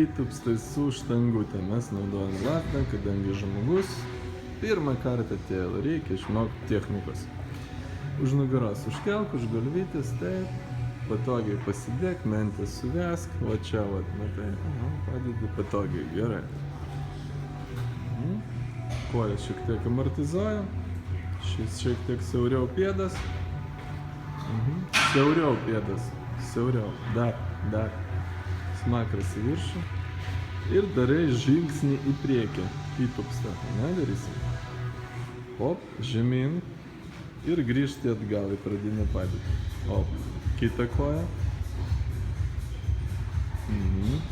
įtūpstai su štangutė. Mes naudojam lazdą, kadangi žmogus pirmą kartą atėjo, reikia išmokti technikos. Už nugaros užkelk, už galvytės, taip, patogiai pasidėk, mentės suvesk, va čia, va, matai, padedi patogiai, gerai. Kojas šiek tiek amortizuoja, šis šiek tiek siauriau pėdas, siauriau pėdas, siauriau, dar, smakras į viršų ir darai žingsnį į priekį, įtūpstą, nedarysim. Hop, žemyn ir grįžti atgal į pradinę padėtį. Hop, kitą koją.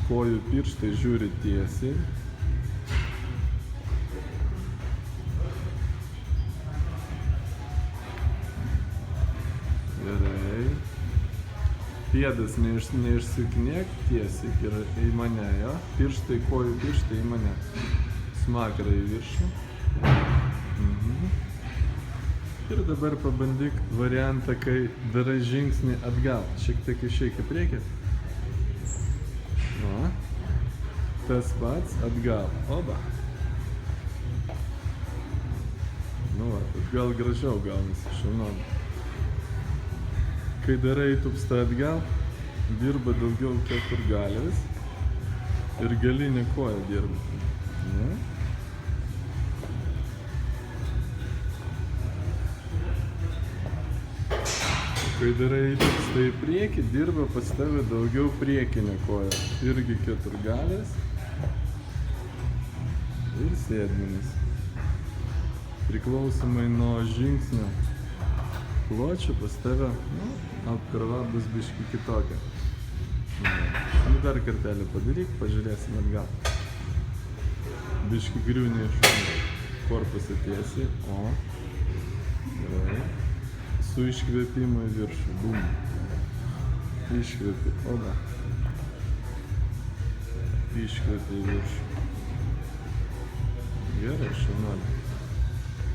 Kojų pirštai žiūri tiesiai. Gerai. Pėdas neišsukinėk tiesiai ir į mane, jo. Pirštai, kojų pirštai į mane. Smakrą į viršų. Ir dabar pabandyk variantą, kai darai žingsnį atgal. Šiek tiek išeik į priekį. O. Tas pats atgal. Oba. Nu va, gal gražiau gaunasi, šaunuom. Kai darai įtūpstą atgal, dirba daugiau keturgalvis ir galinė koja dirba. Ne? Kai darai įtūpstą į priekį, dirba pas tave daugiau priekinė koja. Irgi keturgalės ir sėdmenys. Priklausomai nuo žingsnio pločio pas tave, apkrova bus biški kitokia. Dar kartelį padaryk, pažiūrėsim atgal. Biški griūni iš korpusą tiesiai, o. Gerai. Su iškvėpimu į viršų, bum. Iškvėpi, oda. Iškvėpi į viršų. Gerai, šaunuolė.